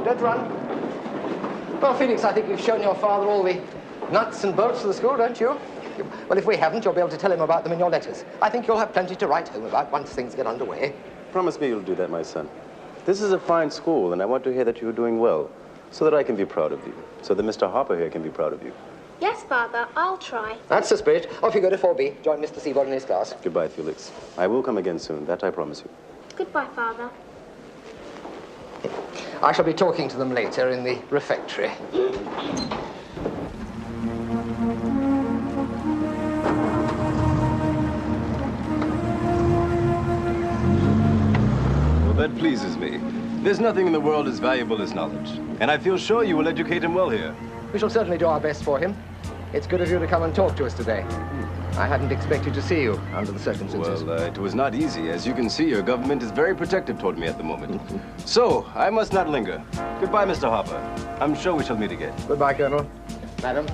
Don't run. Well, Felix, I think you've shown your father all the nuts and bolts of the school, don't you? Well, if we haven't, you'll be able to tell him about them in your letters. I think you'll have plenty to write home about once things get underway. Promise me you'll do that, my son. This is a fine school, and I want to hear that you're doing well, so that I can be proud of you, so that Mr. Harper here can be proud of you. Yes, Father, I'll try. That's the spirit. Off you go to 4B. Join Mr. Seaboard in his class. Goodbye, Felix. I will come again soon, that I promise you. Goodbye, Father. I shall be talking to them later in the refectory. Well, that pleases me. There's nothing in the world as valuable as knowledge. And I feel sure you will educate him well here. We shall certainly do our best for him. It's good of you to come and talk to us today. I hadn't expected to see you under the circumstances. Well, it was not easy. As you can see, your government is very protective toward me at the moment. So, I must not linger. Goodbye, Mr. Harper. I'm sure we shall meet again. Goodbye, Colonel. Madam.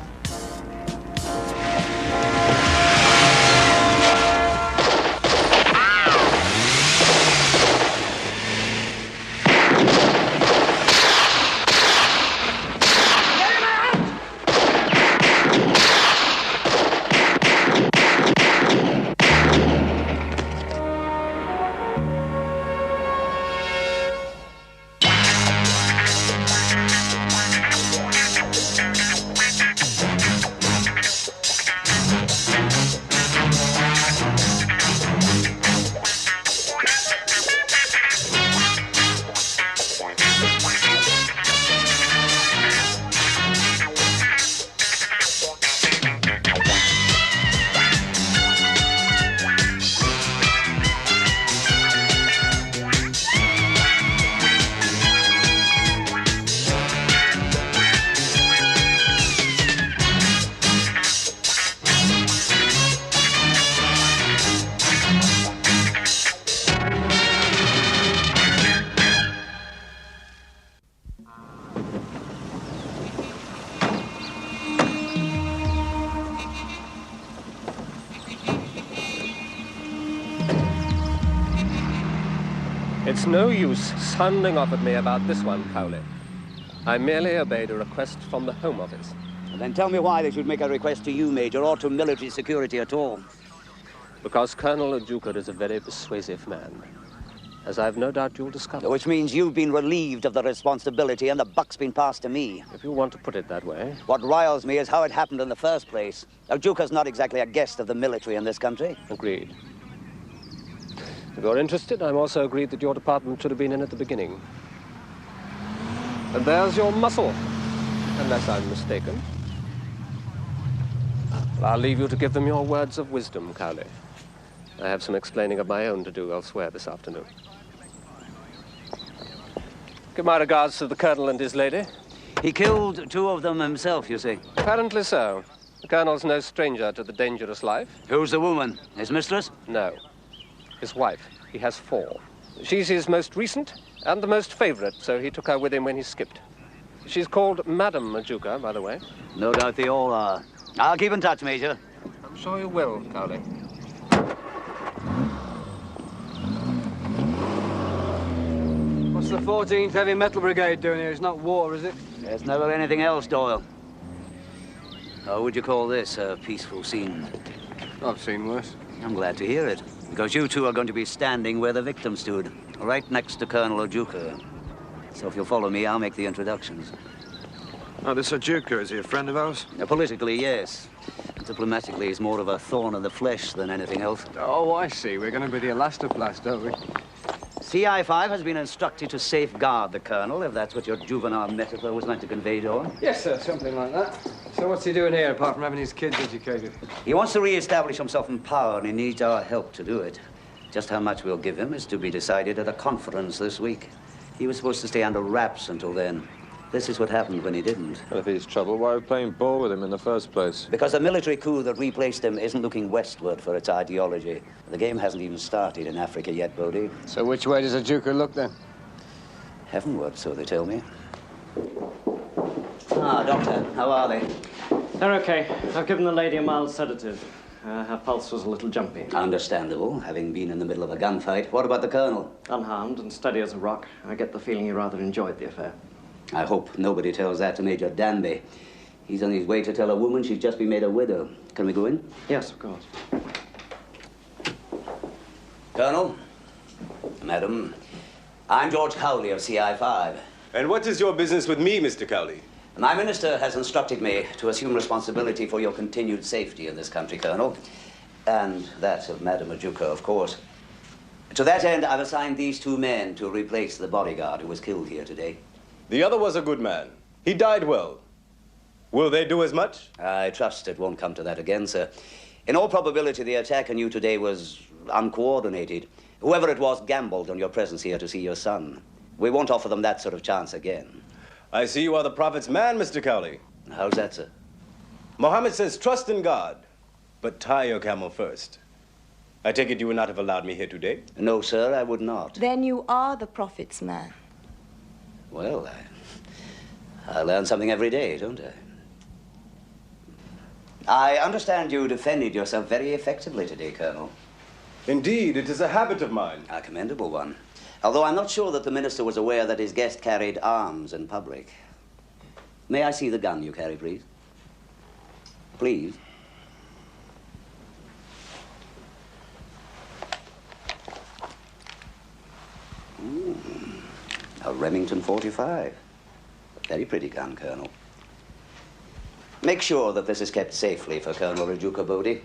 It's no use sounding off at me about this one, Cowley. I merely obeyed a request from the Home Office. Then tell me why they should make a request to you, Major, or to military security at all. Because Colonel Ojuka is a very persuasive man, as I've no doubt you'll discover. Which means you've been relieved of the responsibility and the buck's been passed to me. If you want to put it that way. What riles me is how it happened in the first place. Ojuka's not exactly a guest of the military in this country. Agreed. If you're interested, I'm also agreed that your department should have been in at the beginning. And there's your muscle, unless I'm mistaken. Well, I'll leave you to give them your words of wisdom, Cowley. I have some explaining of my own to do elsewhere this afternoon. Give my regards to the Colonel and his lady. He killed two of them himself, you see. Apparently so. The Colonel's no stranger to the dangerous life. Who's the woman? His mistress? No. His wife. He has 4. She's his most recent and the most favorite, so he took her with him when he skipped. She's called Madam Ojuka, by the way. No doubt they all are. I'll keep in touch, Major. I'm sure you will, Cowley. What's the 14th Heavy Metal Brigade doing here? It's not war, is it? There's never anything else, Doyle. How would you call this a peaceful scene? I've seen worse. I'm glad to hear it, because you two are going to be standing where the victim stood, right next to Colonel Ojuka. So if you'll follow me, I'll make the introductions. Oh, this Ojuka, is he a friend of ours? Politically, yes. Diplomatically, he's more of a thorn in the flesh than anything else. Oh, I see. We're going to be the elastoplast, aren't we? CI-5 has been instructed to safeguard the Colonel, if that's what your juvenile metaphor was meant to convey to him. Yes, sir, something like that. So what's he doing here, apart from having his kids educated? He wants to re-establish himself in power, and he needs our help to do it. Just how much we'll give him is to be decided at a conference this week. He was supposed to stay under wraps until then. This is what happened when he didn't. Well, if he's trouble, why are we playing ball with him in the first place? Because the military coup that replaced him isn't looking westward for its ideology. The game hasn't even started in Africa yet, Bodie. So which way does Ojuka look, then? Heavenward, so they tell me. Ah, Doctor, how are they? They're okay. I've given the lady a mild sedative. Her pulse was a little jumpy. Understandable, having been in the middle of a gunfight. What about the Colonel? Unharmed and steady as a rock. I get the feeling he rather enjoyed the affair. I hope nobody tells that to Major Danby. He's on his way to tell a woman she's just been made a widow. Can we go in? Yes, of course. Colonel, Madam, I'm George Cowley of CI5. And what is your business with me, Mr. Cowley? My minister has instructed me to assume responsibility for your continued safety in this country, Colonel. And that of Madam Ojuka, of course. To that end, I've assigned these two men to replace the bodyguard who was killed here today. The other was a good man. He died well. Will they do as much? I trust it won't come to that again, sir. In all probability, the attack on you today was uncoordinated. Whoever it was gambled on your presence here to see your son. We won't offer them that sort of chance again. I see you are the prophet's man, Mr. Cowley. How's that, sir? Mohammed says trust in God, but tie your camel first. I take it you would not have allowed me here today? No, sir, I would not. Then you are the prophet's man. Well, I learn something every day, don't I? I understand you defended yourself very effectively today, Colonel. Indeed, it is a habit of mine. A commendable one. Although I'm not sure that the minister was aware that his guest carried arms in public. May I see the gun you carry, please? Please. A Remington 45. Very pretty gun, Colonel. Make sure that this is kept safely for Colonel Ojuka Bodhi.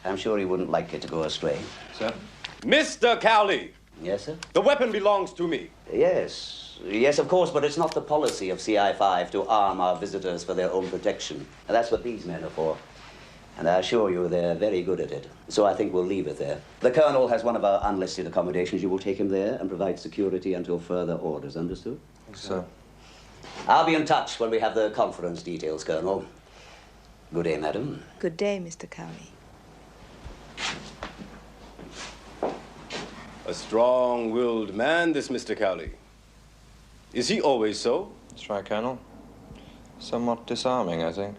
I'm sure he wouldn't like it to go astray. Sir? Mr. Cowley! Yes, sir? The weapon belongs to me. Yes. Yes, of course, but it's not the policy of CI5 to arm our visitors for their own protection. And that's what these men are for. And I assure you they're very good at it. So I think we'll leave it there. The Colonel has one of our unlisted accommodations. You will take him there and provide security until further orders. Understood? Yes, sir. I'll be in touch when we have the conference details, Colonel. Good day, madam. Good day, Mr. Cowley. A strong-willed man, this Mr. Cowley. Is he always so? That's right, Colonel. Somewhat disarming, I think.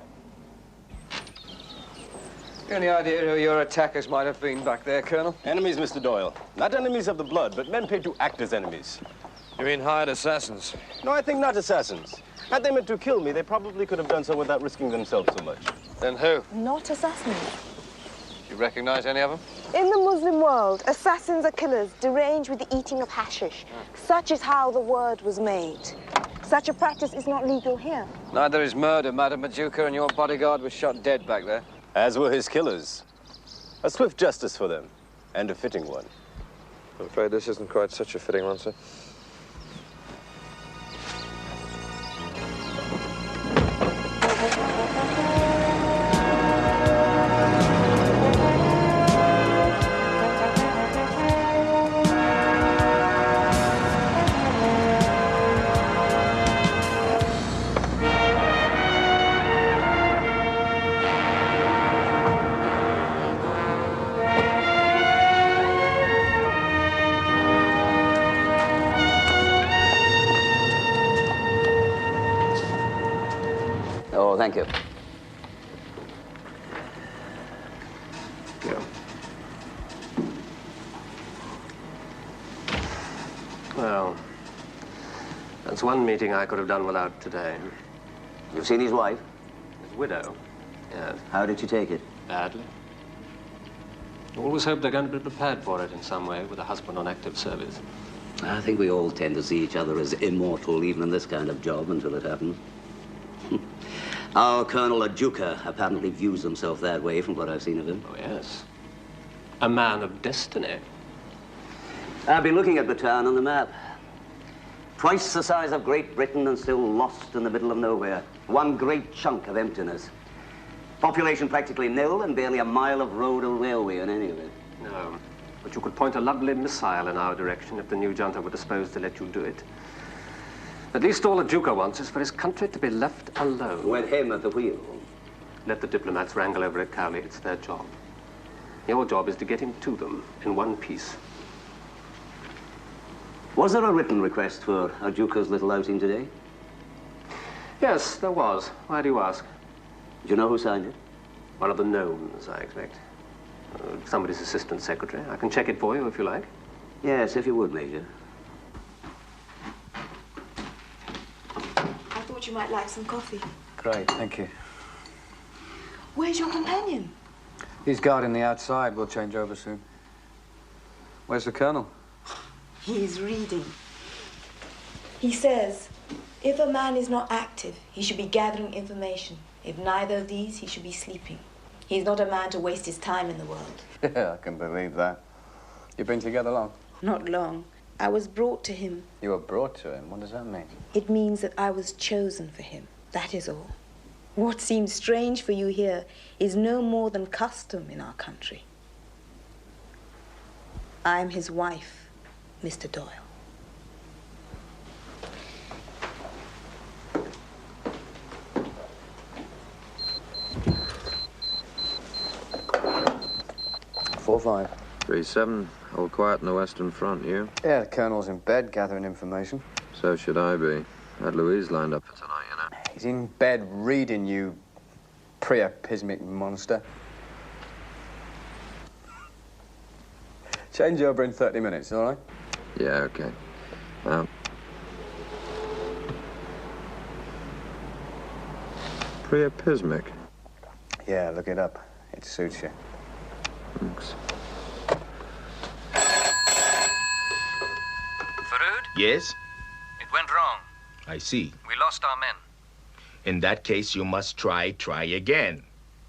Any idea who your attackers might have been back there, Colonel? Enemies, Mr. Doyle. Not enemies of the blood, but men paid to act as enemies. You mean hired assassins? No, I think not assassins. Had they meant to kill me, they probably could have done so without risking themselves so much. Then who? Not assassins. You recognize any of them? In the Muslim world, assassins are killers deranged with the eating of hashish. Such is how the word was made. Such a practice is not legal here. Neither is murder, Madam Ojuka, and your bodyguard was shot dead back there. As were his killers. A swift justice for them, and a fitting one. I'm afraid this isn't quite such a fitting one, sir. Oh, thank you. Well, that's one meeting I could have done without today. You've seen his wife? His widow. Yes, How did you take it? badly. Always hope they're going to be prepared for it in some way with a husband on active service. I think we all tend to see each other as immortal, even in this kind of job, until it happens. Our Colonel Ojuka apparently views himself that way from what I've seen of him. Oh, yes. A man of destiny. I've been looking at Bhutan on the map. Twice the size of Great Britain and still lost in the middle of nowhere. One great chunk of emptiness. Population practically nil and barely a mile of road or railway in any of it. No, but you could point a lovely missile in our direction if the new junta were disposed to let you do it. At least all Ojuka wants is for his country to be left alone. With him at the wheel. Let the diplomats wrangle over it, Cowley. It's their job. Your job is to get him to them in one piece. Was there a written request for Ojuka's little outing today? Yes, there was. Why do you ask? Do you know who signed it? One of the gnomes, I expect. Somebody's assistant secretary. I can check it for you if you like. Yes, if you would, Major. thought you might like some coffee. Great, thank you. Where's your companion? He's guarding the outside. We'll change over soon. Where's the Colonel? He's reading. He says, if a man is not active, he should be gathering information. If neither of these, he should be sleeping. He's not a man to waste his time in the world. Yeah, I can believe that. You've been together long? Not long. I was brought to him. You were brought to him? What does that mean? It means that I was chosen for him. That is all. What seems strange for you here is no more than custom in our country. I am his wife, Mr. Doyle. Four, 5. 3-7. All quiet in the Western Front, you? Yeah, the Colonel's in bed gathering information. So should I be. Had Louise lined up for tonight, you know. He's in bed reading, you priapismic monster. Change over in 30 minutes, all right? Yeah, okay. Now. Priapismic? Yeah, look it up. It suits you. Thanks. Farood? Yes? It went wrong. I see. We lost our men. In that case, you must try again.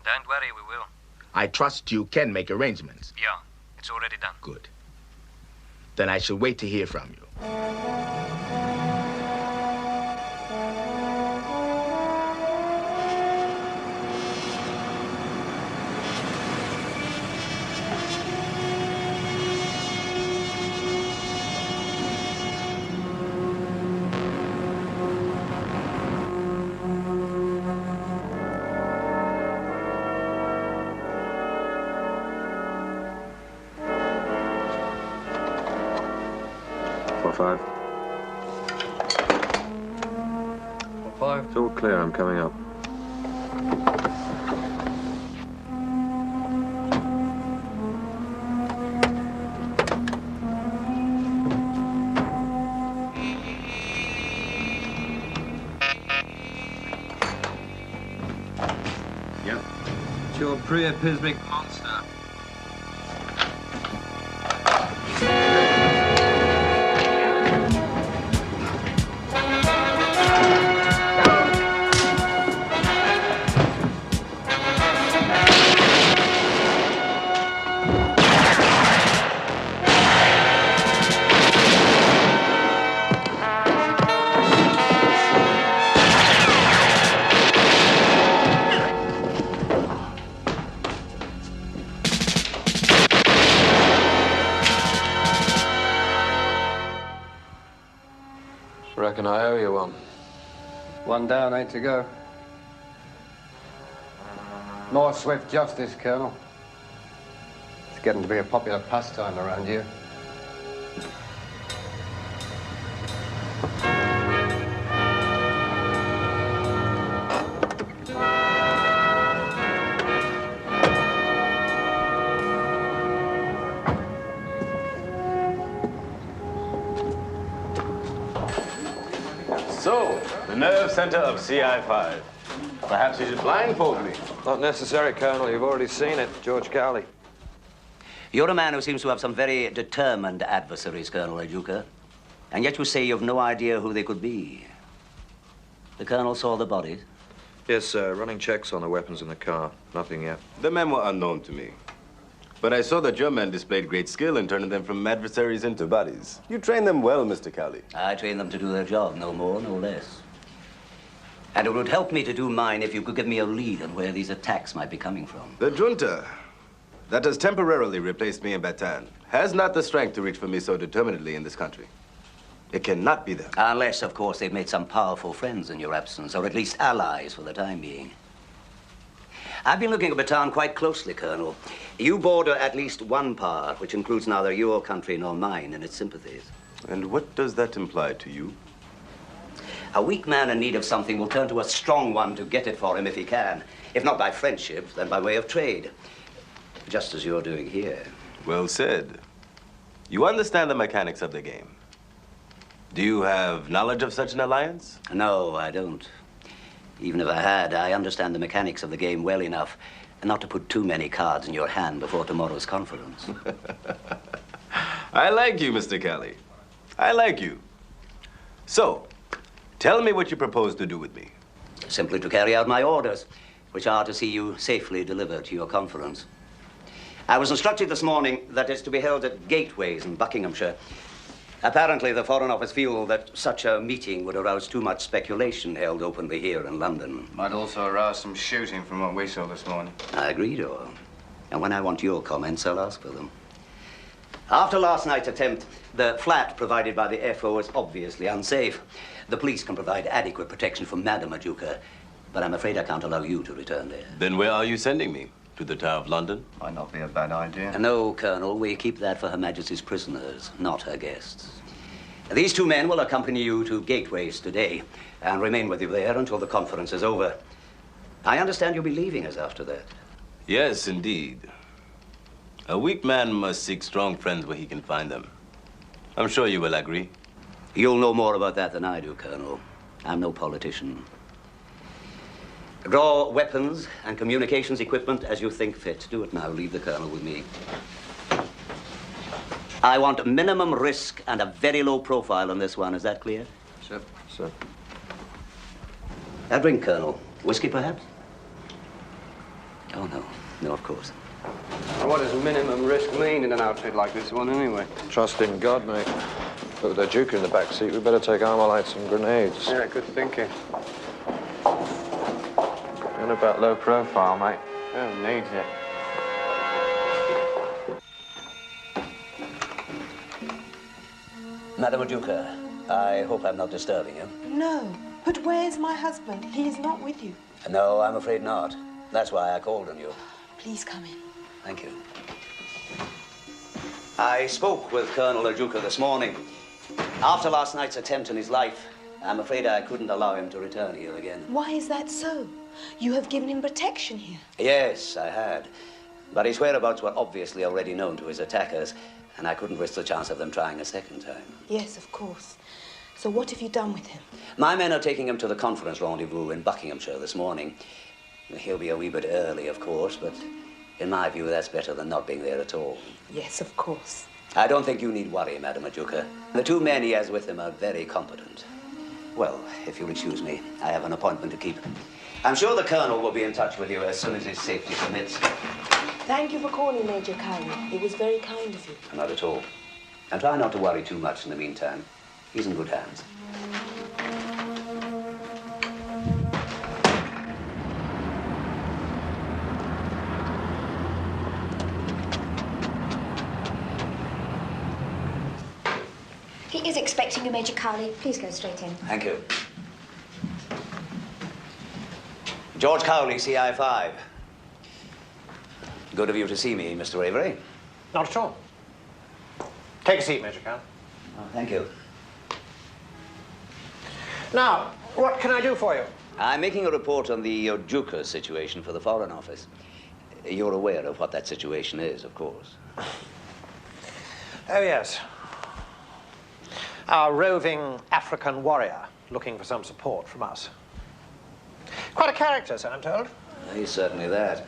Don't worry, we will. I trust you can make arrangements. Yeah, it's already done. Good. Then I shall wait to hear from you. Five. 5. It's all clear. I'm coming up. Yep. It's your priapismic monster. Reckon I owe you one. One down, 8 to go. More swift justice, Colonel. It's getting to be a popular pastime around here. So, the nerve center of CI5. Perhaps you should blindfold me. Not necessary, Colonel. You've already seen it. George Cowley. You're a man who seems to have some very determined adversaries, Colonel Ojuka. And yet you say you've no idea who they could be. The Colonel saw the bodies? Yes, sir. Running checks on the weapons in the car. Nothing yet. The men were unknown to me. But I saw that your men displayed great skill in turning them from adversaries into buddies. You trained them well, Mr. Cowley. I trained them to do their job, no more, no less. And it would help me to do mine if you could give me a lead on where these attacks might be coming from. The junta that has temporarily replaced me in Bataan has not the strength to reach for me so determinedly in this country. It cannot be them. Unless, of course, they've made some powerful friends in your absence, or at least allies for the time being. I've been looking at Bataan quite closely, Colonel. You border at least one power, which includes neither your country nor mine in its sympathies. And what does that imply to you? A weak man in need of something will turn to a strong one to get it for him if he can. If not by friendship, then by way of trade. Just as you're doing here. Well said. You understand the mechanics of the game. Do you have knowledge of such an alliance? No, I don't. Even if I had, I understand the mechanics of the game well enough not to put too many cards in your hand before tomorrow's conference. I like you, Mr. Kelly. I like you. So, tell me what you propose to do with me. Simply to carry out my orders, which are to see you safely delivered to your conference. I was instructed this morning that it's to be held at Gateways in Buckinghamshire. Apparently, the Foreign Office feel that such a meeting would arouse too much speculation held openly here in London. Might also arouse some shooting from what we saw this morning. I agree, Joel. And when I want your comments, I'll ask for them. After last night's attempt, the flat provided by the FO is obviously unsafe. The police can provide adequate protection for Madam Ojuka, but I'm afraid I can't allow you to return there. Then where are you sending me? To the Tower of London? Might not be a bad idea. No, Colonel, we keep that for Her Majesty's prisoners, not her guests. These two men will accompany you to Gateways today and remain with you there until the conference is over. I understand you'll be leaving us after that. Yes, indeed. A weak man must seek strong friends where he can find them. I'm sure you will agree. You'll know more about that than I do, Colonel. I'm no politician. Draw weapons and communications equipment as you think fit. Do it now. Leave the Colonel with me. I want minimum risk and a very low profile on this one. Is that clear? Sir. Sir. A drink, Colonel. Whiskey, perhaps? Oh, no. No, of course. What does minimum risk mean in an outfit like this one, anyway? Trust in God, mate. But with the Ojuka in the back seat, we better take Armalites and grenades. Yeah, good thinking. And about low profile, mate. Oh, needs it. Madam Ojuka, I hope I'm not disturbing you. No, but where's my husband? He is not with you. No, I'm afraid not. That's why I called on you. Please come in. Thank you. I spoke with Colonel Ojuka this morning. After last night's attempt on his life, I'm afraid I couldn't allow him to return here again. Why is that so? You have given him protection here. Yes, I had. But his whereabouts were obviously already known to his attackers, and I couldn't risk the chance of them trying a second time. Yes, of course. So what have you done with him? My men are taking him to the conference rendezvous in Buckinghamshire this morning. He'll be a wee bit early, of course, but in my view, that's better than not being there at all. Yes, of course. I don't think you need worry, Madam Ojuka. The two men he has with him are very competent. Well, if you'll excuse me, I have an appointment to keep. I'm sure the Colonel will be in touch with you as soon as his safety permits. Thank you for calling, Major Cowley. It was very kind of you. Not at all. And try not to worry too much in the meantime. He's in good hands. He is expecting you, Major Cowley. Please go straight in. Thank you. George Cowley, CI5. Good of you to see me, Mr. Avery. Not at all. Take a seat, Major Cowley. Oh, thank you. Now, what can I do for you? I'm making a report on the Ojuka situation for the Foreign Office. You're aware of what that situation is, of course. Oh, yes. Our roving African warrior looking for some support from us. Quite a character, so I'm told. He's certainly that.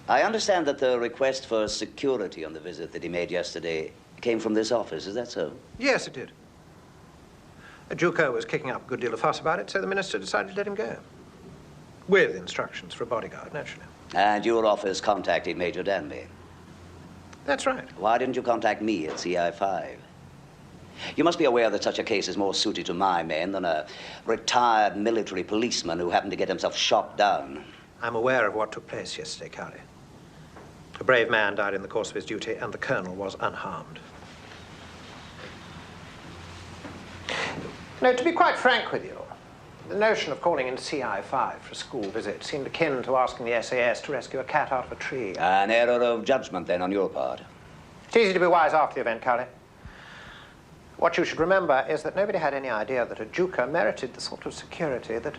I understand that the request for security on the visit that he made yesterday came from this office. Is that so? Yes, it did. Ojuka was kicking up a good deal of fuss about it, so the minister decided to let him go. With instructions for a bodyguard, naturally. And your office contacted Major Danby? That's right. Why didn't you contact me at CI5? You must be aware that such a case is more suited to my men than a retired military policeman who happened to get himself shot down. I'm aware of what took place yesterday, Cowley. A brave man died in the course of his duty, and the colonel was unharmed. No, to be quite frank with you, the notion of calling in CI5 for a school visit seemed akin to asking the SAS to rescue a cat out of a tree. An error of judgment, then, on your part. It's easy to be wise after the event, Cowley. What you should remember is that nobody had any idea that Ojuka merited the sort of security that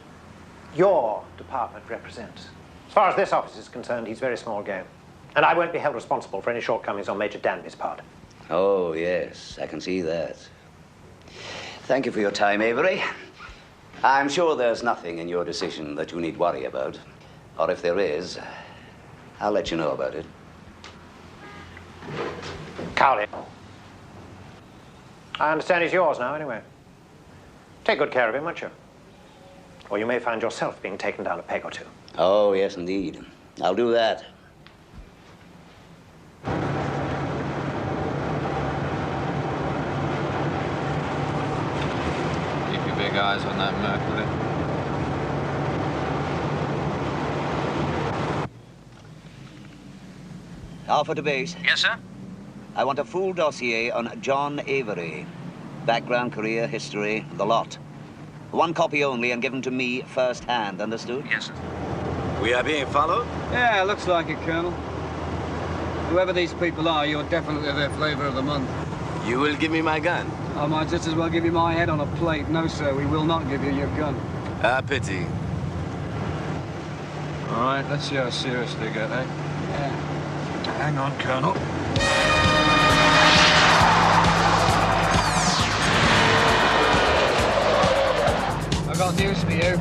your department represents. As far as this office is concerned, he's very small game. And I won't be held responsible for any shortcomings on Major Danby's part. Oh, yes, I can see that. Thank you for your time, Avery. I'm sure there's nothing in your decision that you need worry about. Or if there is, I'll let you know about it. Cowley. I understand he's yours now, anyway. Take good care of him, won't you? Or you may find yourself being taken down a peg or two. Oh, yes, indeed. I'll do that. Keep your big eyes on that Mercury. Alpha to base. Yes, sir? I want a full dossier on John Avery. Background, career, history, the lot. One copy only and given to me first-hand, understood? Yes, sir. We are being followed? Yeah, looks like it, Colonel. Whoever these people are, you're definitely their flavor of the month. You will give me my gun? I might just as well give you my head on a plate. No, sir, we will not give you your gun. Ah, pity. All right, let's see how serious they get, eh? Yeah. Hang on, Colonel. I got news for you.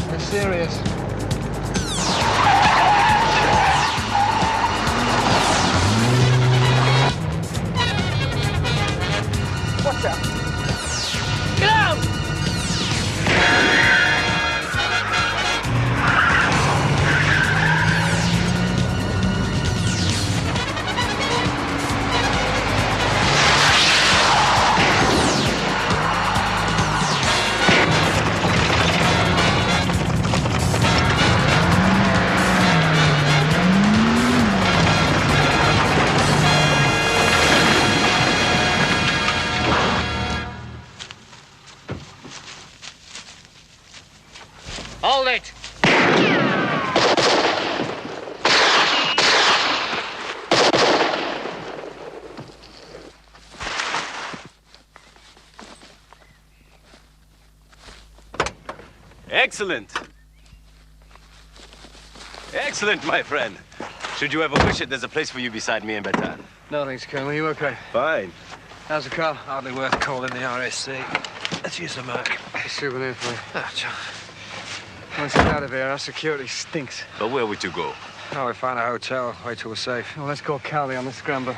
They're serious. Watch out. Get out! Hold it! Excellent. Excellent, my friend. Should you ever wish it, there's a place for you beside me in Bataan. No, thanks, Colonel. You okay? Fine. How's the car? Hardly worth calling the RSC. Let's use the Merc. A souvenir for you. Ah, John. Once get out of here, our security stinks. But where are we to go? Oh, we find a hotel. Wait till we're safe. Well, let's call Cowley on the scrambler.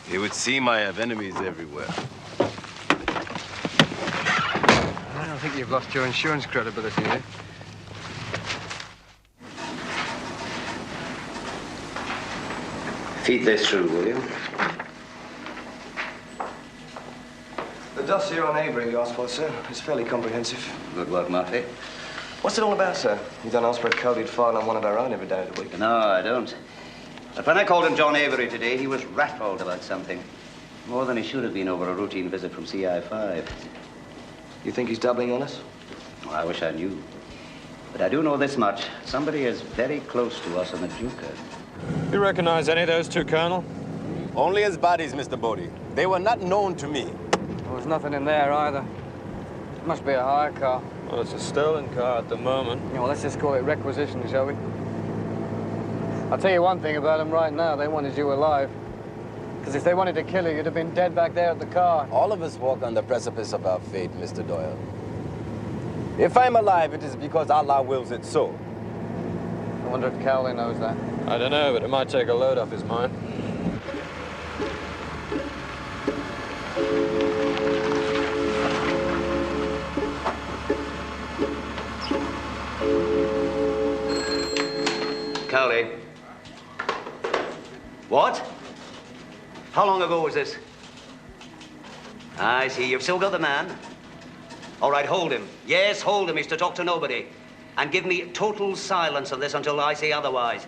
It would seem I have enemies everywhere. I don't think you've lost your insurance credibility, eh? Feed this through, will you? The dossier on Avery you asked for, sir, is fairly comprehensive. Good work, Murphy. What's it all about, sir? You don't ask for a coded file on one of our own every day of the week. No, I don't. But when I called him John Avery today, he was rattled about something. More than he should have been over a routine visit from CI5. You think he's doubling on us? Well, I wish I knew. But I do know this much. Somebody is very close to us on the Ojuka. You recognize any of those two, Colonel? Only as bodies, Mr. Bodie. They were not known to me. There was nothing in there either. It must be a hire car. Well, it's a stolen car at the moment. Yeah, well, let's just call it requisition, shall we? I'll tell you one thing about them right now. They wanted you alive. Because if they wanted to kill you, you'd have been dead back there at the car. All of us walk on the precipice of our fate, Mr. Doyle. If I'm alive, it is because Allah wills it so. I wonder if Cowley knows that. I don't know, but it might take a load off his mind. Cowley. What? How long ago was this? I see. You've still got the man. All right, hold him. Yes, hold him. He's to talk to nobody. And give me total silence on this until I say otherwise.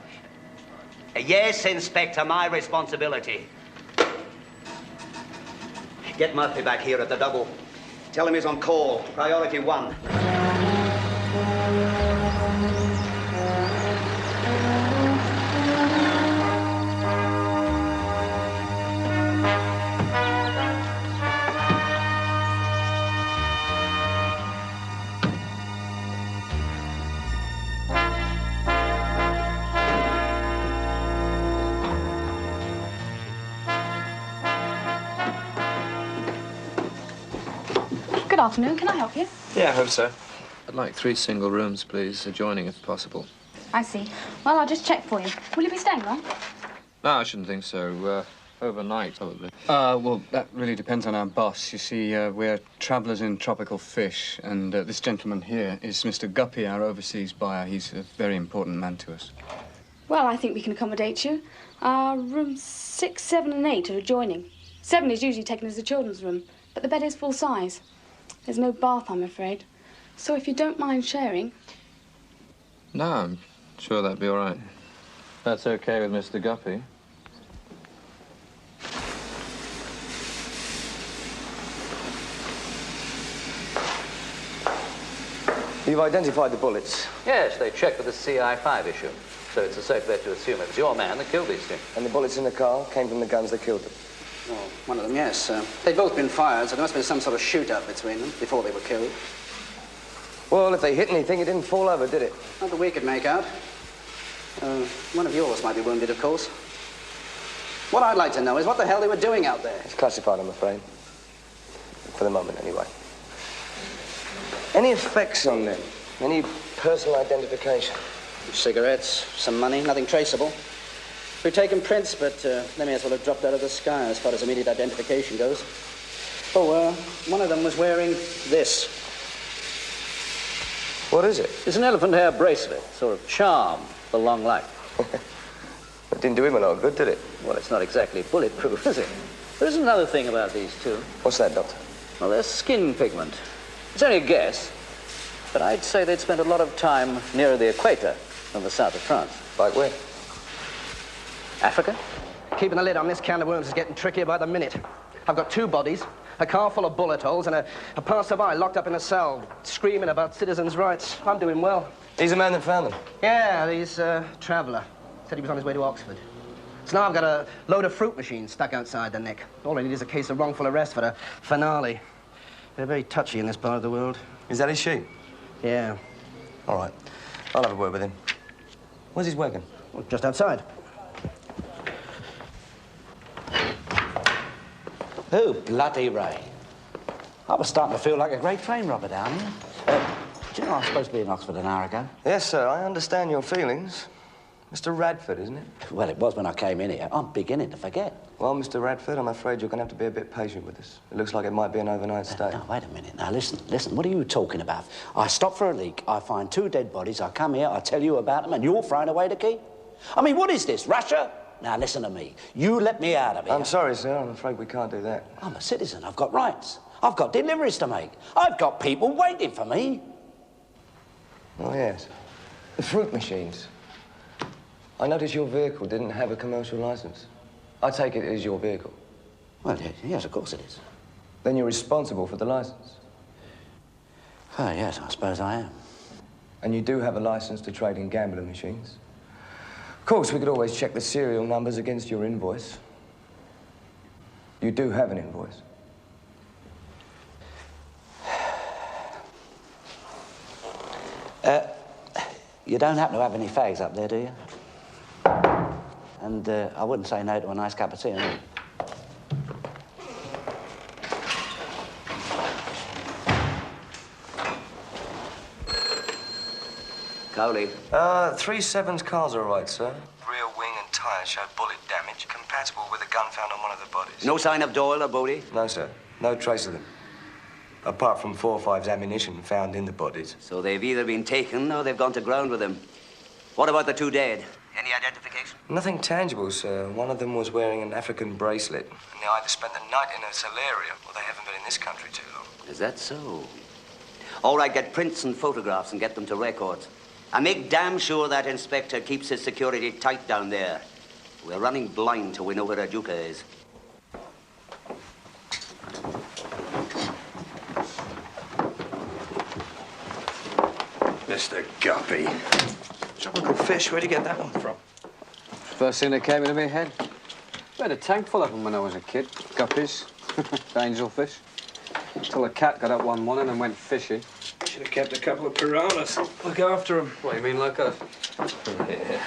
Yes, Inspector, my responsibility. Get Murphy back here at the double. Tell him he's on call. Priority 1. afternoon. Can I help you? Yeah, I hope so. I'd like 3 single rooms, please, adjoining if possible. I see. Well, I'll just check for you. Will you be staying long? No, I shouldn't think so. Overnight, probably. Well, that really depends on our boss. You see, we're travellers in tropical fish, and this gentleman here is Mr. Guppy, our overseas buyer. He's a very important man to us. Well, I think we can accommodate you. Rooms 6, 7 and 8 are adjoining. 7 is usually taken as a children's room, but the bed is full size. There's no bath, I'm afraid. So if you don't mind sharing... No, I'm sure that'd be all right. That's okay with Mr. Guppy. You've identified the bullets. Yes, they checked with the CI5 issue. So it's a safe bet to assume it was your man that killed these two. And the bullets in the car came from the guns that killed them. Well, one of them, yes. They'd both been fired, so there must have been some sort of shoot-up between them before they were killed. Well, if they hit anything, it didn't fall over, did it? Not that we could make out. One of yours might be wounded, of course. What I'd like to know is what the hell they were doing out there. It's classified, I'm afraid. For the moment, anyway. Any effects on them? Any personal identification? Cigarettes, some money, nothing traceable. We've taken prints, but they may as well have dropped out of the sky as far as immediate identification goes. Oh, one of them was wearing this. What is it? It's an elephant hair bracelet, sort of charm for long life. It didn't do him a lot of good, did it? Well, it's not exactly bulletproof, is it? There's another thing about these two. What's that, Doctor? Well, they're skin pigment. It's only a guess, but I'd say they'd spent a lot of time nearer the equator than the south of France. Like where? Africa? Keeping a lid on this can of worms is getting trickier by the minute. I've got 2 bodies, a car full of bullet holes, and a passerby locked up in a cell, screaming about citizens' rights. I'm doing well. He's the man that found them? Yeah, he's a traveller. Said he was on his way to Oxford. So now I've got a load of fruit machines stuck outside the neck. All I need is a case of wrongful arrest for the finale. They're very touchy in this part of the world. Is that his sheep? Yeah. All right. I'll have a word with him. Where's his wagon? Well, just outside. Oh, bloody Ray. I was starting to feel like a great train robber down here. Do you know I was supposed to be in Oxford an hour ago? Yes, sir. I understand your feelings. Mr. Radford, isn't it? Well, it was when I came in here. I'm beginning to forget. Well, Mr. Radford, I'm afraid you're going to have to be a bit patient with us. It looks like it might be an overnight stay. No, wait a minute. Now, listen. What are you talking about? I stop for a leak, I find 2 dead bodies, I come here, I tell you about them, and you're throwing away the key? I mean, what is this, Russia? Now, listen to me. You let me out of here. I'm sorry, sir. I'm afraid we can't do that. I'm a citizen. I've got rights. I've got deliveries to make. I've got people waiting for me. Oh, yes. The fruit machines. I noticed your vehicle didn't have a commercial license. I take it is your vehicle. Well, yes, of course it is. Then you're responsible for the license. Oh, yes, I suppose I am. And you do have a license to trade in gambling machines. Of course, we could always check the serial numbers against your invoice. You do have an invoice. You don't happen to have any fags up there, do you? And I wouldn't say no to a nice cup of tea, no. Coley. 3-7's cars are all right, sir. Rear wing and tyre show bullet damage, compatible with a gun found on one of the bodies. No sign of Doyle or Bodie? No, sir. No trace of them. Apart from 4-5's ammunition found in the bodies. So they've either been taken or they've gone to ground with them. What about the 2 dead? Any identification? Nothing tangible, sir. One of them was wearing an African bracelet. And they either spent the night in a solarium or they haven't been in this country too long. Is that so? All right, get prints and photographs and get them to records. And make damn sure that inspector keeps his security tight down there. We're running blind till we know where Ojuka is. Mr. Guppy. Tropical fish, where'd you get that one from? First thing that came into my head. I had a tank full of them when I was a kid. Guppies. Angelfish. Till a cat got up one morning and went fishing. Should have kept a couple of piranhas. Look after them. What, you mean like us? Yeah.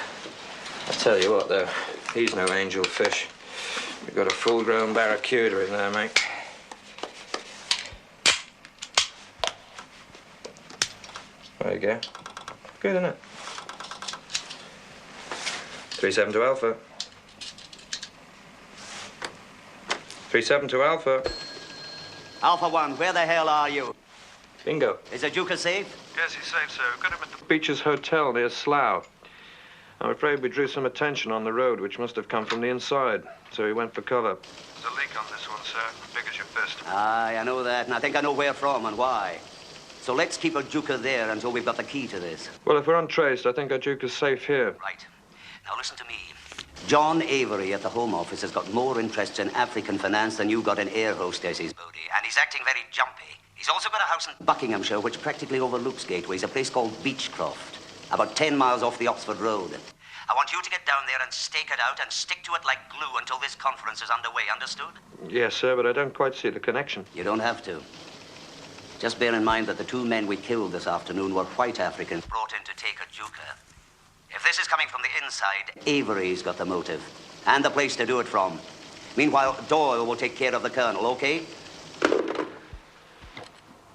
I tell you what, though, he's no angelfish. We've got a full-grown barracuda in there, mate. There you go. Good, isn't it? 3-7 to Alpha. 3-7 to Alpha. Alpha 1, where the hell are you? Bingo. Is Ojuka safe? Yes, he's safe, sir. We've got him at the Beaches Hotel near Slough. I'm afraid we drew some attention on the road, which must have come from the inside, so he went for cover. There's a leak on this one, sir. Big as your fist. Aye, I know that, and I think I know where from and why. So let's keep Ojuka there until we've got the key to this. Well, if we're untraced, I think Ojuka's safe here. Right. Now listen to me. John Avery at the Home Office has got more interests in African finance than you got in air hostesses, Bodie, and he's acting very jumpy. He's also got a house in Buckinghamshire which practically overlooks Gateways, a place called Beechcroft, about 10 miles off the Oxford Road. I want you to get down there and stake it out and stick to it like glue until this conference is underway, understood? Yes, sir, but I don't quite see the connection. You don't have to. Just bear in mind that the 2 men we killed this afternoon were white Africans brought in to take Ojuka. If this is coming from the inside, Avery's got the motive and the place to do it from. Meanwhile, Doyle will take care of the Colonel, okay?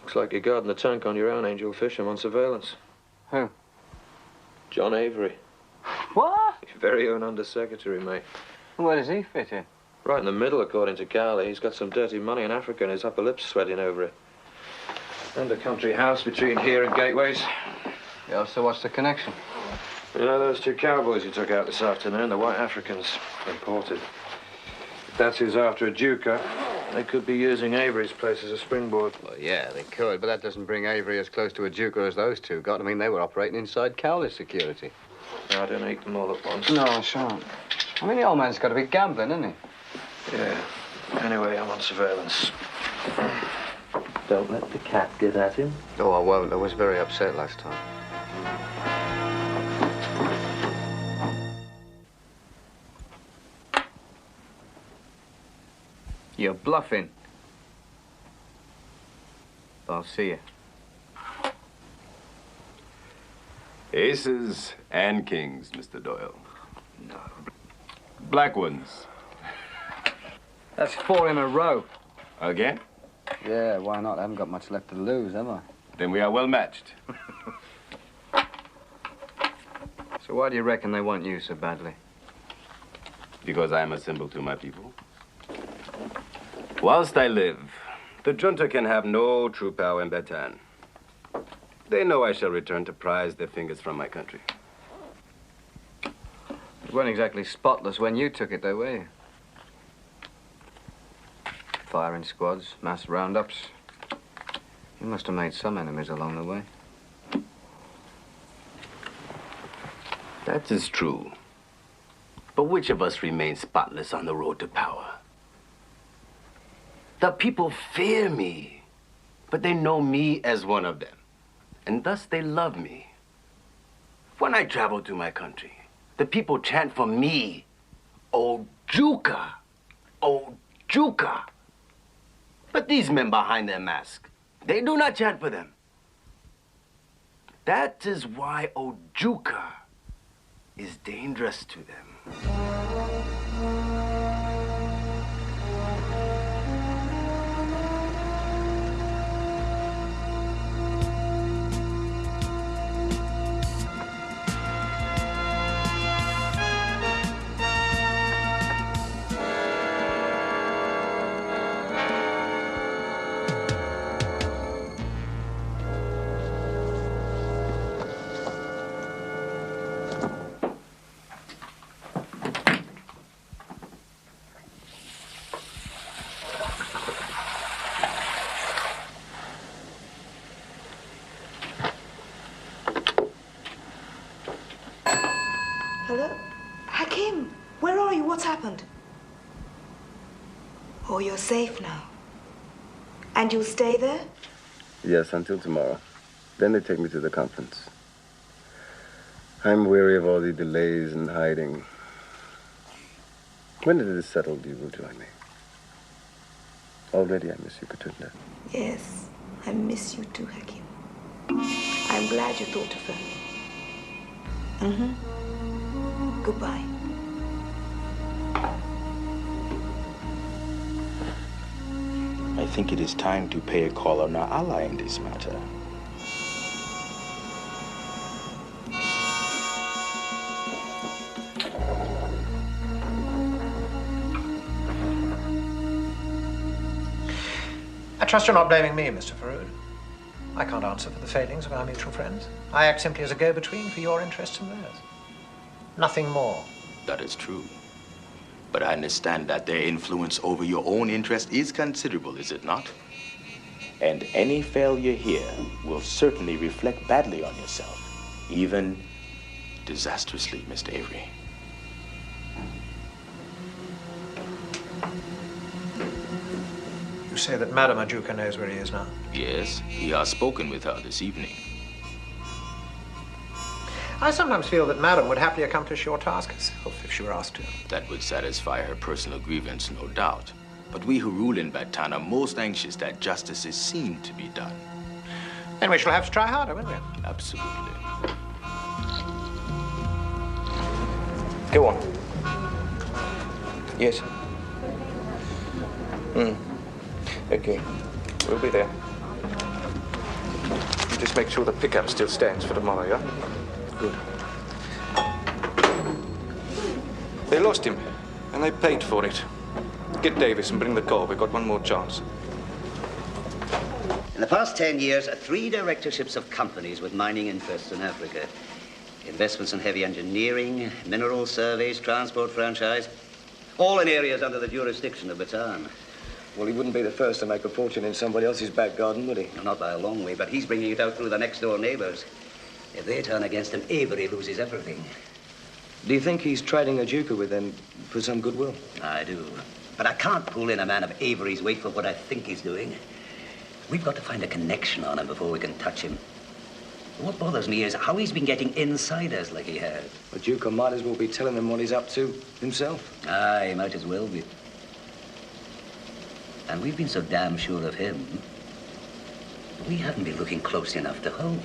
Looks like you're guarding the tank on your own, Angel Fish. I'm on surveillance. Who? John Avery. What? Your very own Undersecretary, mate. Where does he fit in? Right in the middle, according to Carly. He's got some dirty money in Africa and his upper lip's sweating over it. And a country house between here and Gateways. Yeah, so what's the connection? You know those 2 cowboys you took out this afternoon, the white Africans, imported. If that's who's after Ojuka, they could be using Avery's place as a springboard. Well, yeah, they could, but that doesn't bring Avery as close to Ojuka as those 2 got. I mean, they were operating inside Cowley's security. No, I don't eat them all at once. No, I shan't. I mean, the old man's got to be gambling, isn't he? Yeah. Anyway, I'm on surveillance. Don't let the cat get at him. Oh, I won't. I was very upset last time. You're bluffing. I'll see you. Aces and kings, Mr. Doyle. No. Black ones. That's 4 in a row. Again? Yeah, why not? I haven't got much left to lose, have I? Then we are well matched. So why do you reckon they want you so badly? Because I am a symbol to my people. Whilst I live, the junta can have no true power in Bataan. They know I shall return to prise their fingers from my country. You weren't exactly spotless when you took it, though, were you? Firing squads, mass roundups. You must have made some enemies along the way. That is true. But which of us remains spotless on the road to power? The people fear me, but they know me as one of them, and thus they love me. When I travel to my country, the people chant for me, Ojuka, Ojuka. But these men behind their mask, they do not chant for them. That is why Ojuka is dangerous to them. Hello? Hakim, where are you? What's happened? Oh, you're safe now. And you'll stay there? Yes, until tomorrow. Then they take me to the conference. I'm weary of all the delays and hiding. When it is settled, you will join me. Already I miss you, Katunda. Yes, I miss you too, Hakim. I'm glad you thought of me. Goodbye. I think it is time to pay a call on our ally in this matter. trust you're not blaming me, Mr. Farood. I can't answer for the failings of our mutual friends. I act simply as a go-between for your interests and theirs. Nothing more. That is true. But I understand that their influence over your own interest is considerable, is it not? And any failure here will certainly reflect badly on yourself, even disastrously, Mr. Avery. You say that Madame Ojuka knows where he is now? Yes, he has spoken with her this evening. I sometimes feel that Madame would happily accomplish your task herself if she were asked to. That would satisfy her personal grievance, no doubt. But we who rule in Bataan are most anxious that justice is seen to be done. Then we shall have to try harder, won't we? Absolutely. Go on. Yes. Okay. We'll be there. You just make sure the pickup still stands for tomorrow, yeah? Good. They lost him, and they paid for it. Get Davis and bring the car. We've got one more chance. In the past 10 years, 3 directorships of companies with mining interests in Africa. Investments in heavy engineering, mineral surveys, transport franchise, all in areas under the jurisdiction of Bataan. Well, he wouldn't be the first to make a fortune in somebody else's back garden, would he? No, not by a long way, but he's bringing it out through the next-door neighbors. If they turn against him, Avery loses everything. Do you think he's trading Ojuka with them for some goodwill? I do. But I can't pull in a man of Avery's weight for what I think he's doing. We've got to find a connection on him before we can touch him. What bothers me is how he's been getting insiders like he has. Ojuka might as well be telling them what he's up to himself. Aye, he might as well be. And we've been so damn sure of him, we haven't been looking close enough to home.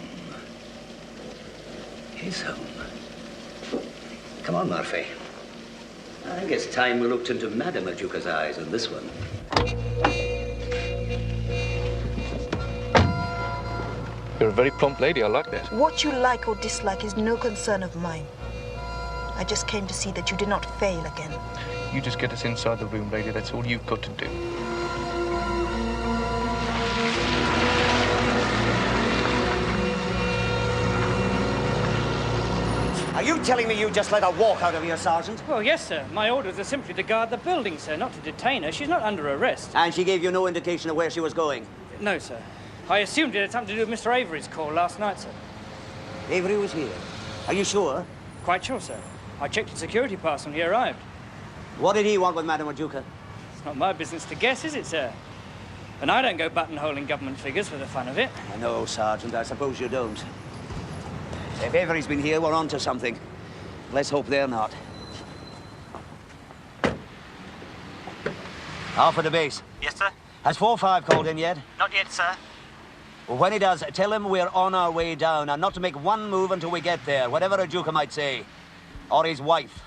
His home. Come on, Murphy. I think it's time we looked into Madame Ojuka's eyes in this one. You're a very prompt lady. I like that. What you like or dislike is no concern of mine. I just came to see that you did not fail again. You just get us inside the room, lady. That's all you've got to do. Are you telling me you just let her walk out of here, Sergeant? Well, yes, sir. My orders are simply to guard the building, sir, not to detain her. She's not under arrest. And she gave you no indication of where she was going? No, sir. I assumed it had something to do with Mr. Avery's call last night, sir. Avery was here? Are you sure? Quite sure, sir. I checked his security pass when he arrived. What did he want with Madame Ojuka? It's not my business to guess, is it, sir? And I don't go buttonholing government figures for the fun of it. I know, Sergeant. I suppose you don't. If Avery's been here, we're on to something. Let's hope they're not. Off for the base. Yes, sir? Has 4-5 called in yet? Not yet, sir. Well, when he does, tell him we're on our way down and not to make one move until we get there, whatever Ojuka might say. Or his wife.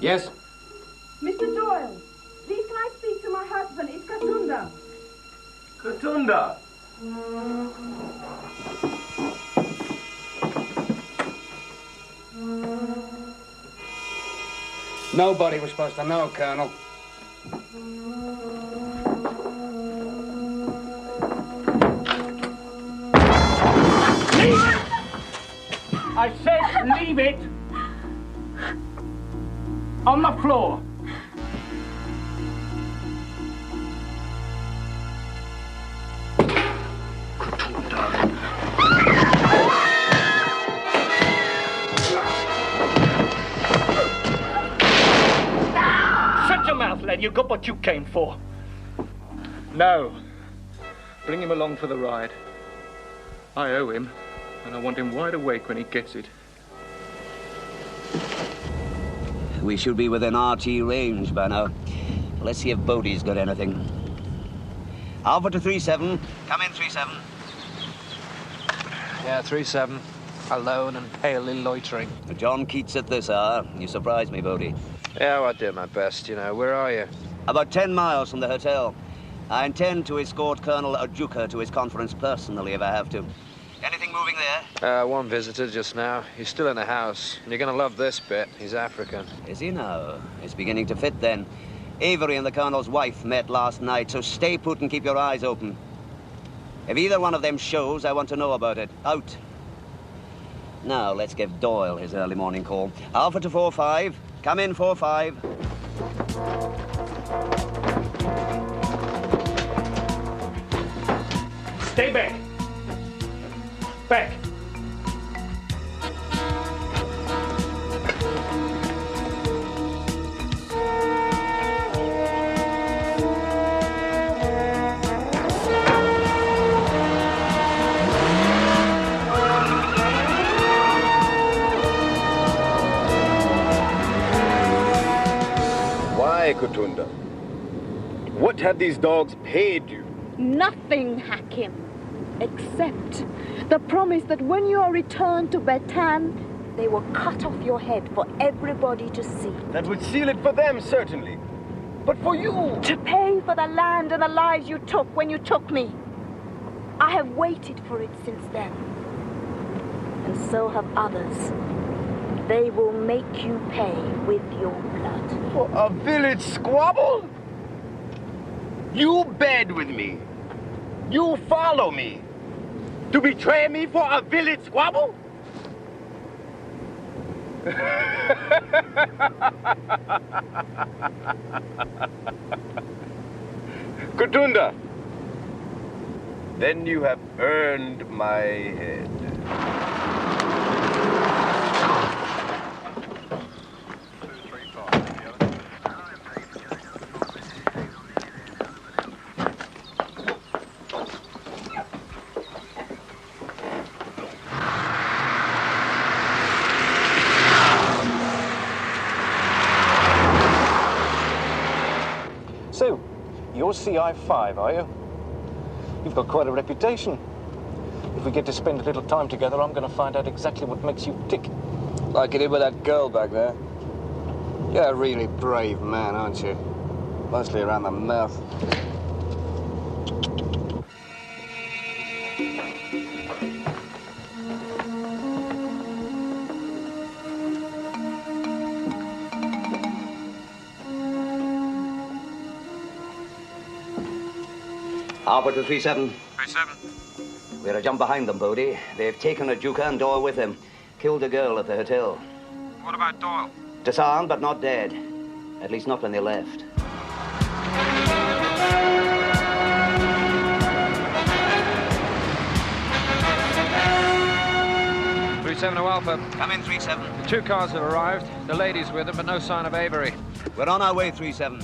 Yes? Mr. Doyle, please can I speak to my husband? It's Katunda. Katunda? Nobody was supposed to know, Colonel. Leave it! I said leave it! On the floor. Shut your mouth, lad. You got what you came for. No. Bring him along for the ride. I owe him, and I want him wide awake when he gets it. We should be within RT range by now. Let's see if Bodie's got anything. Alpha to 3-7. Come in, 3-7. Yeah, 3-7. Alone and palely loitering. John Keats at this hour. You surprise me, Bodie. Yeah, I did my best, you know. Where are you? About 10 miles from the hotel. I intend to escort Colonel Ojuka to his conference personally if I have to. Anything moving there? One visitor just now. He's still in the house. And you're gonna love this bit. He's African. Is he now? It's beginning to fit then. Avery and the Colonel's wife met last night, so stay put and keep your eyes open. If either one of them shows, I want to know about it. Out. Now, let's give Doyle his early morning call. Alpha to 4-5. Come in, 4-5. Stay back. Back. Why, Kutunda? What have these dogs paid you? Nothing, Hakim, except the promise that when you are returned to Bataan, they will cut off your head for everybody to see. That would seal it for them, certainly. But for you... To pay for the land and the lives you took when you took me. I have waited for it since then. And so have others. They will make you pay with your blood. For a village squabble? You bed with me. You follow me. To betray me for a village squabble? Kutunda, then you have earned my head. So, you're CI5, are you? You've got quite a reputation. If we get to spend a little time together, I'm going to find out exactly what makes you tick. Like you did with that girl back there. You're a really brave man, aren't you? Mostly around the mouth. Alpha to 3-7. 3-7. We're to jump behind them, Bodie. They've taken Ojuka and Doyle with them. Killed a girl at the hotel. What about Doyle? Disarmed, but not dead. At least not when they left. 3-7 to Alpha. Come in, 3-7. The 2 cars have arrived. The lady's with them, but no sign of Avery. We're on our way, 3-7.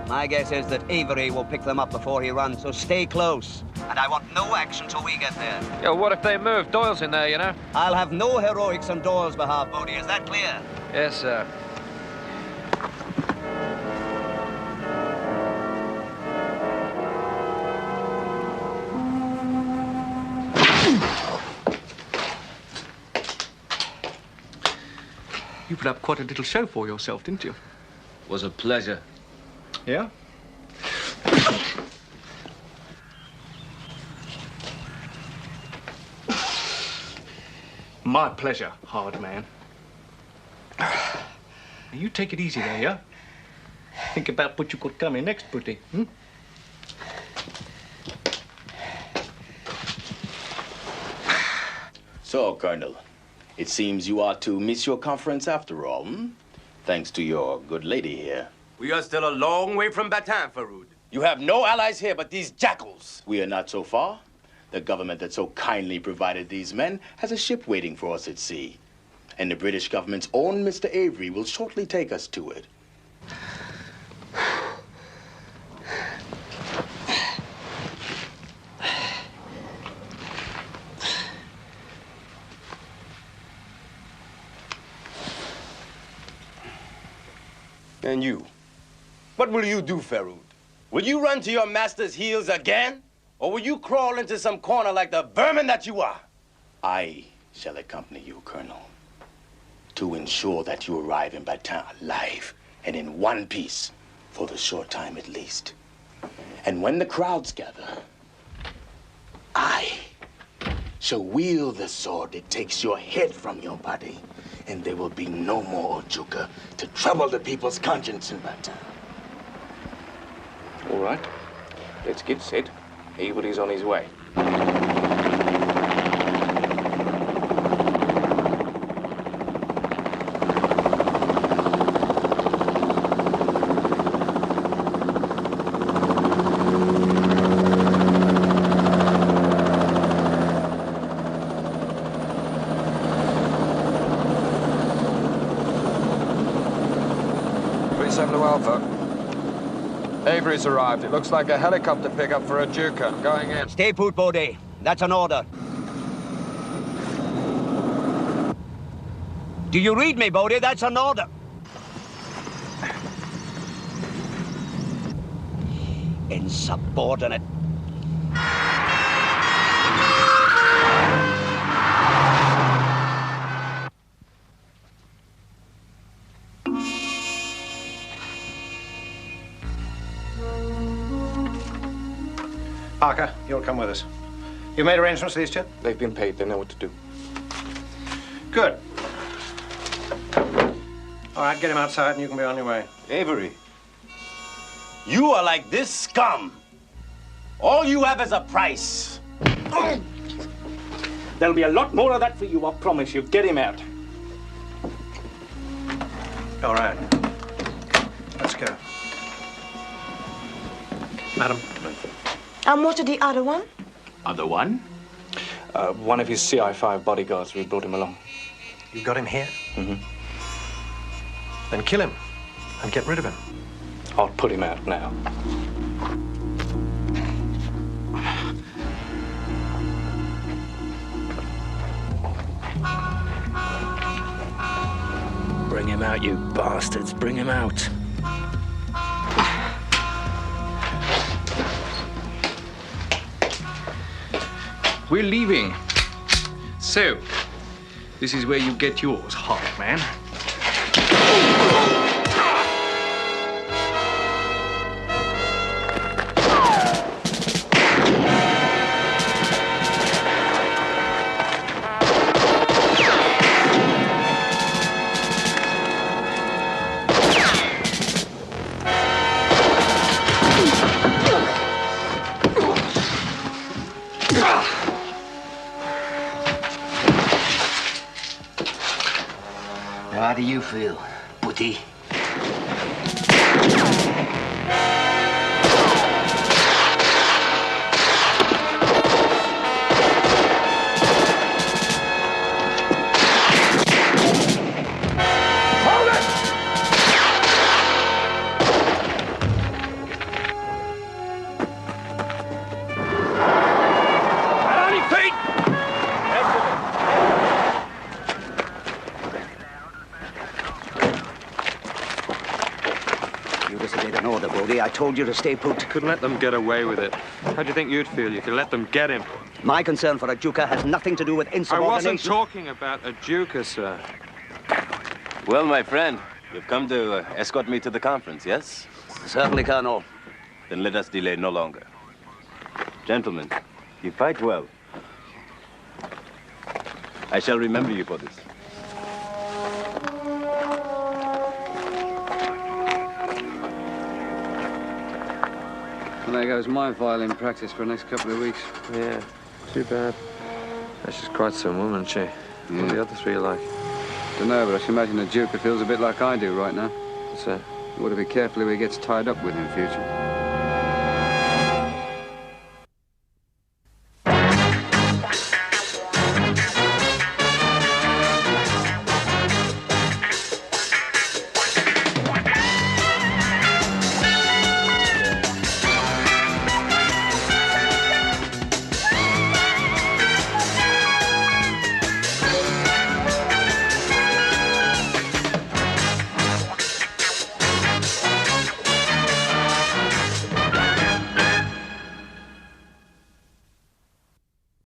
My guess is that Avery will pick them up before he runs, so stay close. And I want no action till we get there. Yeah, what if they move? Doyle's in there, you know. I'll have no heroics on Doyle's behalf, Bodie. Is that clear? Yes, sir. You put up quite a little show for yourself, didn't you? Was a pleasure. Yeah? My pleasure, hard man. Now, you take it easy there, yeah? Think about what you got coming next, Putty, hmm? So, Colonel, it seems you are to miss your conference after all, hmm? Thanks to your good lady here. We are still a long way from Bataan, Faroud. You have no allies here but these jackals. We are not so far. The government that so kindly provided these men has a ship waiting for us at sea. And the British government's own Mr. Avery will shortly take us to it. And you? What will you do, Faroud? Will you run to your master's heels again? Or will you crawl into some corner like the vermin that you are? I shall accompany you, Colonel, to ensure that you arrive in Bataan alive and in one piece, for the short time at least. And when the crowds gather, I shall wield the sword that takes your head from your body, and there will be no more Ojuka to trouble the people's conscience in that time. All right. Let's get set. Evil is on his way. Avery's arrived. It looks like a helicopter pickup for Ojuka. Going in. Stay put, Bodie. That's an order. Do you read me, Bodie? That's an order. Insubordinate. Parker, you'll come with us. You've made arrangements for these two? They've been paid. They know what to do. Good. All right, get him outside and you can be on your way. Avery, you are like this scum. All you have is a price. There'll be a lot more of that for you, I promise you. Get him out. All right. Let's go. Madam. And what of the other one? Other one? One of his CI5 bodyguards. We brought him along. You got him here? Mm-hmm. Then kill him and get rid of him. I'll put him out now. Bring him out, you bastards. Bring him out. We're leaving. So, this is where you get yours, half man. How do you feel, Booty? I told you to stay put. Couldn't let them get away with it. How do you think you'd feel? You could let them get him. My concern for Ojuka has nothing to do with insubordination. I wasn't talking about Ojuka, sir. Well, my friend, you've come to escort me to the conference, yes? Certainly, Colonel. Then let us delay no longer. Gentlemen, you fight well. I shall remember you for this. Well, there goes my violin practice for the next couple of weeks. Yeah, too bad. She's quite some woman, isn't she? What are the other three like? Don't know, but I should imagine the Ojuka feels a bit like I do right now. What's that? We ought to be careful who he gets tied up with in future.